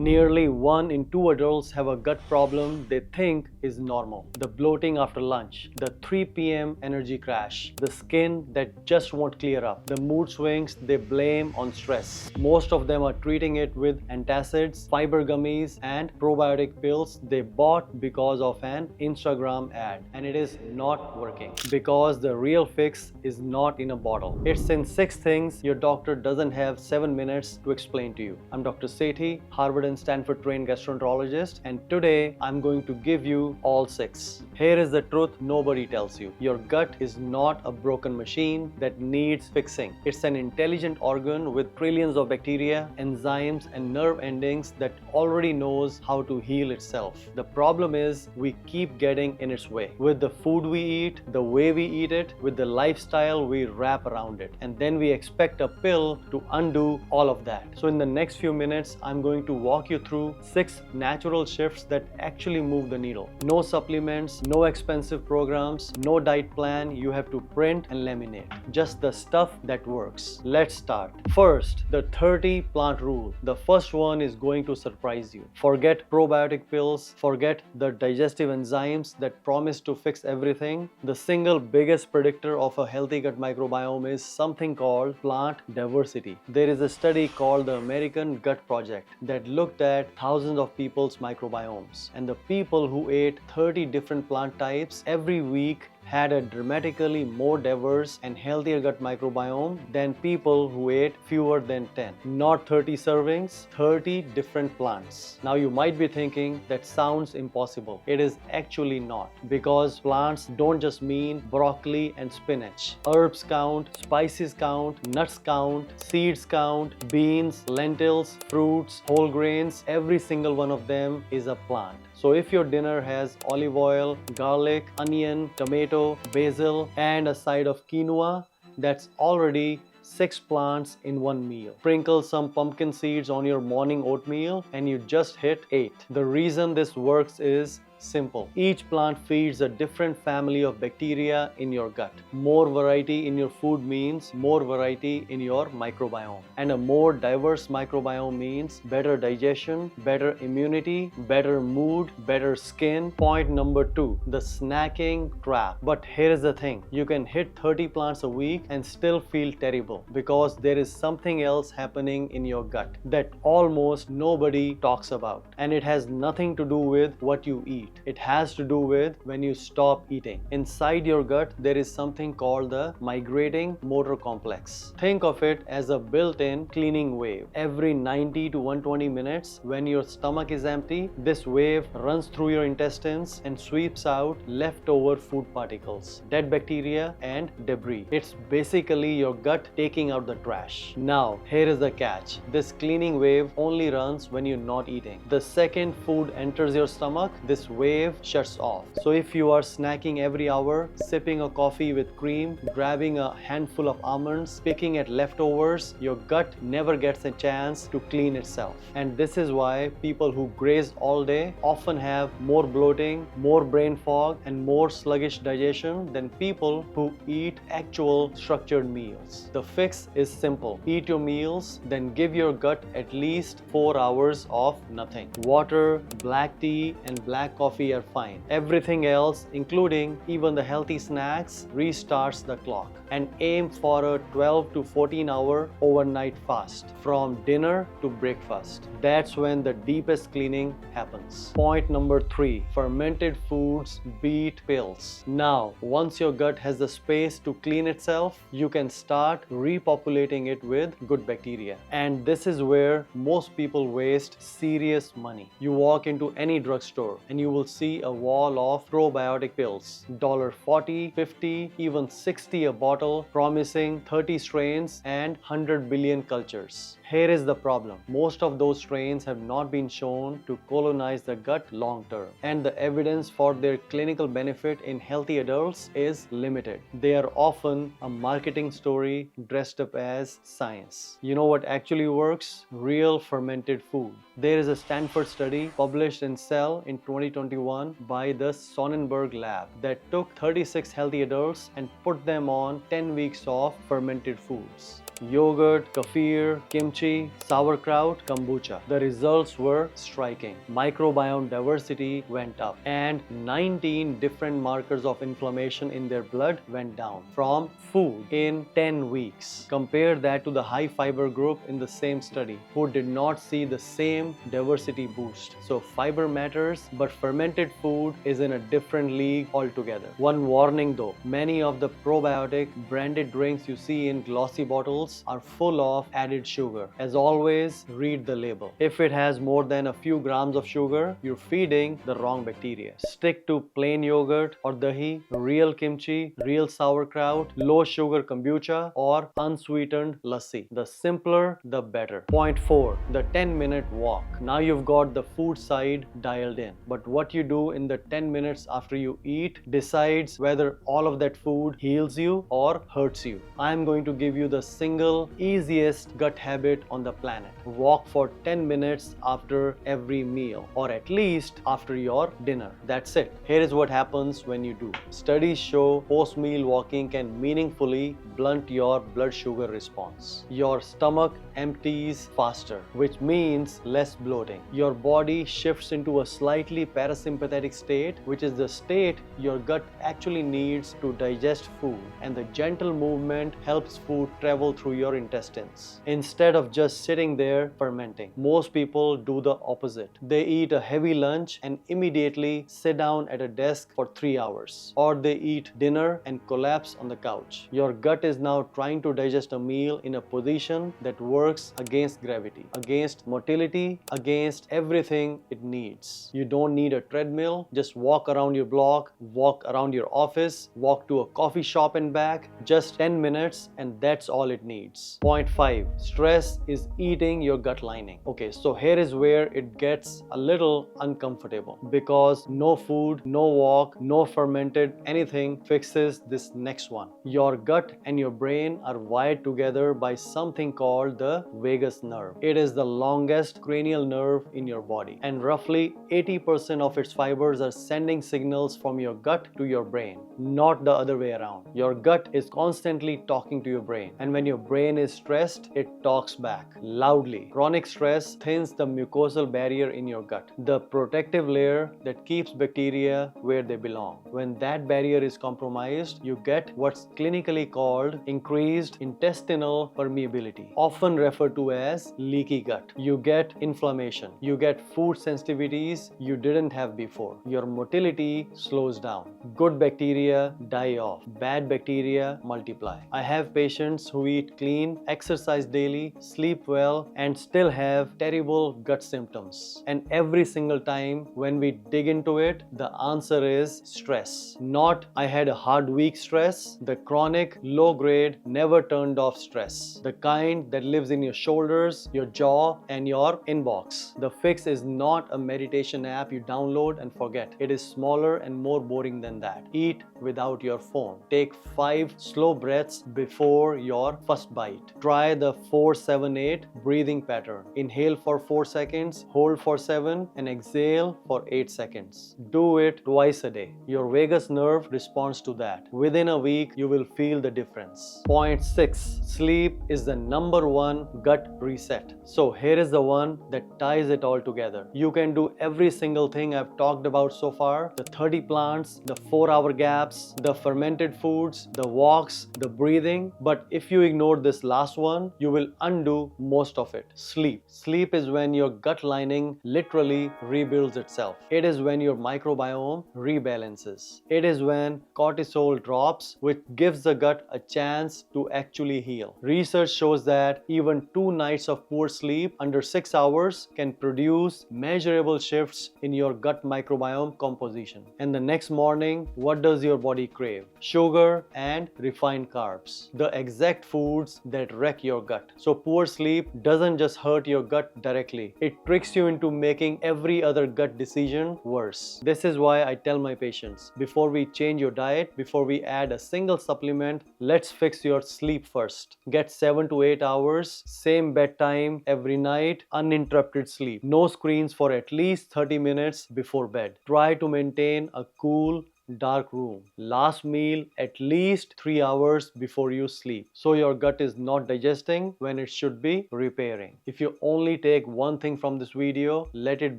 Nearly 1 in 2 adults have a gut problem they think is normal. The bloating after lunch, the 3 p.m. energy crash, the skin that just won't clear up, the mood swings they blame on stress. Most of them are treating it with antacids, fiber gummies, and probiotic pills they bought because of an Instagram ad. And it is not working because the real fix is not in a bottle. It's in 6 things your doctor doesn't have 7 minutes to explain to you. I'm Dr. Sethi, Harvard and Stanford trained gastroenterologist, and today I'm going to give you all 6. Here is the truth nobody tells you. Your gut is not a broken machine that needs fixing. It's an intelligent organ with trillions of bacteria, enzymes, and nerve endings that already knows how to heal itself. The problem is we keep getting in its way with the food we eat, the way we eat it, with the lifestyle we wrap around it, and then we expect a pill to undo all of that. So in the next few minutes, I'm going to walk you through 6 natural shifts that actually move the needle. No supplements, no expensive programs, no diet plan you have to print and laminate. Just the stuff that works. Let's start. First, the 30 plant rule. The first one is going to surprise you. Forget probiotic pills, forget the digestive enzymes that promise to fix everything. The single biggest predictor of a healthy gut microbiome is something called plant diversity. There is a study called the American Gut Project that looked at thousands of people's microbiomes, and the people who ate 30 different plant types every week had a dramatically more diverse and healthier gut microbiome than people who ate fewer than 10. Not 30 servings, 30 different plants. Now you might be thinking that sounds impossible. It is actually not, because plants don't just mean broccoli and spinach. Herbs count, spices count, nuts count, seeds count, beans, lentils, fruits, whole grains, every single one of them is a plant. So if your dinner has olive oil, garlic, onion, tomato, basil, and a side of quinoa, that's already 6 plants in one meal. Sprinkle some pumpkin seeds on your morning oatmeal and you just hit 8. The reason this works is simple. Each plant feeds a different family of bacteria in your gut. More variety in your food means more variety in your microbiome. And a more diverse microbiome means better digestion, better immunity, better mood, better skin. Point number 2, the snacking trap. But here is the thing. You can hit 30 plants a week and still feel terrible because there is something else happening in your gut that almost nobody talks about. And it has nothing to do with what you eat. It has to do with when you stop eating. Inside your gut, there is something called the migrating motor complex. Think of it as a built-in cleaning wave. Every 90 to 120 minutes, when your stomach is empty, this wave runs through your intestines and sweeps out leftover food particles, dead bacteria, and debris. It's basically your gut taking out the trash. Now, here is the catch. This cleaning wave only runs when you're not eating. The second food enters your stomach, this wave shuts off. So if you are snacking every hour, sipping a coffee with cream, grabbing a handful of almonds, picking at leftovers, your gut never gets a chance to clean itself. And this is why people who graze all day often have more bloating, more brain fog, and more sluggish digestion than people who eat actual structured meals. The fix is simple. Eat your meals, then give your gut at least 4 hours of nothing. Water, black tea, and black coffee are fine. Everything else, including even the healthy snacks, restarts the clock. And aim for a 12 to 14 hour overnight fast from dinner to breakfast. That's when the deepest cleaning happens. Point number 3, fermented foods beat pills. Now, once your gut has the space to clean itself, you can start repopulating it with good bacteria. And this is where most people waste serious money. You walk into any drugstore and you will see a wall of probiotic pills. $40, $50, even $60 a bottle, promising 30 strains and 100 billion cultures. Here is the problem. Most of those strains have not been shown to colonize the gut long term, and the evidence for their clinical benefit in healthy adults is limited. They are often a marketing story dressed up as science. You know what actually works? Real fermented food. There is a Stanford study published in Cell in 2021 by the Sonnenberg lab that took 36 healthy adults and put them on 10 weeks of fermented foods. yogurt, kefir, kimchi, sauerkraut, kombucha. The results were striking. Microbiome diversity went up and 19 different markers of inflammation in their blood went down from food in 10 weeks. Compare that to the high fiber group in the same study who did not see the same diversity boost. So fiber matters, but fermented food is in a different league altogether. One warning though, many of the probiotic branded drinks you see in glossy bottles are full of added sugar. As always, read the label. If it has more than a few grams of sugar, you're feeding the wrong bacteria. Stick to plain yogurt or dahi, real kimchi, real sauerkraut, low sugar kombucha, or unsweetened lassi. The simpler, the better. Point 4. The 10-minute walk. Now you've got the food side dialed in. But what you do in the 10 minutes after you eat decides whether all of that food heals you or hurts you. I'm going to give you the single easiest gut habit on the planet. Walk for 10 minutes after every meal, or at least after your dinner. That's it. Here is what happens when you do. Studies show post-meal walking can meaningfully blunt your blood sugar response. Your stomach empties faster, which means less bloating. Your body shifts into a slightly parasympathetic state, which is the state your gut actually needs to digest food, and the gentle movement helps food travel through your intestines instead of just sitting there fermenting. Most people do the opposite. They eat a heavy lunch and immediately sit down at a desk for 3 hours, or they eat dinner and collapse on the couch. Your gut is now trying to digest a meal in a position that works against gravity, against motility, against everything it needs. You don't need a treadmill. Just walk around your block, walk around your office, walk to a coffee shop and back. Just 10 minutes, and that's all it needs. Point 5. Stress is eating your gut lining. Okay, so here is where it gets a little uncomfortable, because no food, no walk, no fermented anything fixes this next one. Your gut and your brain are wired together by something called the vagus nerve. It is the longest cranial nerve in your body, and roughly 80% of its fibers are sending signals from your gut to your brain, not the other way around. Your gut is constantly talking to your brain, and when your brain is stressed, it talks back loudly. Chronic stress thins the mucosal barrier in your gut, the protective layer that keeps bacteria where they belong. When that barrier is compromised, you get what's clinically called increased intestinal permeability, often referred to as leaky gut. You get inflammation. You get food sensitivities you didn't have before. Your motility slows down. Good bacteria die off. Bad bacteria multiply. I have patients who eat clean, exercise daily, sleep well, and still have terrible gut symptoms. And every single time when we dig into it, the answer is stress. Not I had a hard week stress, the chronic, low-grade, never turned off stress. The kind that lives in your shoulders, your jaw, and your inbox. The fix is not a meditation app you download and forget. It is smaller and more boring than that. Eat without your phone. Take 5 slow breaths before your first bite. Try the 4-7-8 breathing pattern. Inhale for 4 seconds, hold for 7, and exhale for 8 seconds. Do it twice a day. Your vagus nerve responds to that. Within a week, you will feel the difference. Point 6. Sleep is the #1 gut reset. So here is the one that ties it all together. You can do every single thing I've talked about so far: the 30 plants, the 4-hour gaps, the fermented foods, the walks, the breathing. But if you ignore this last one, you will undo most of it. Sleep. Sleep is when your gut lining literally rebuilds itself. It is when your microbiome rebalances. It is when cortisol drops, which gives the gut a chance to actually heal. Research shows that even 2 nights of poor sleep under 6 hours can produce measurable shifts in your gut microbiome composition. And the next morning, what does your body crave? Sugar and refined carbs, the exact foods that wreck your gut. So poor sleep doesn't just hurt your gut directly, it tricks you into making every other gut decision worse. This is why I tell my patients, before we change your diet, before we add a single supplement, let's fix your sleep first. Get 7 to 8 hours, same bedtime every night, uninterrupted sleep. No screens for at least 30 minutes before bed. Try to maintain a cool, dark room. Last meal at least 3 hours before you sleep, so your gut is not digesting when it should be repairing. If you only take one thing from this video, let it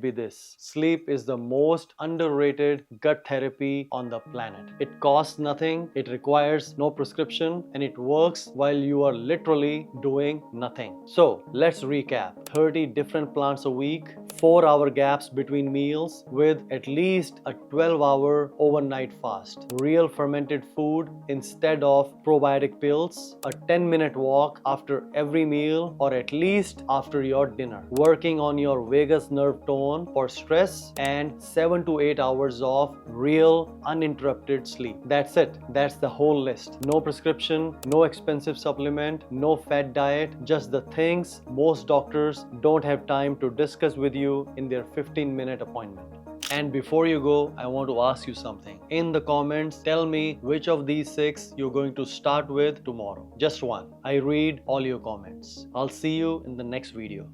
be this: sleep is the most underrated gut therapy on the planet. It costs nothing, it requires no prescription, and it works while you are literally doing nothing. So let's recap: 30 different plants a week, 4-hour gaps between meals with at least a 12-hour overnight fast, real fermented food instead of probiotic pills, a 10-minute walk after every meal or at least after your dinner, working on your vagus nerve tone for stress, and 7 to 8 hours of real uninterrupted sleep. That's it. That's the whole list. No prescription, no expensive supplement, no fat diet, just the things most doctors don't have time to discuss with you in their 15-minute appointment. And before you go, I want to ask you something. In the comments, tell me which of these 6 you're going to start with tomorrow. Just one. I read all your comments. I'll see you in the next video.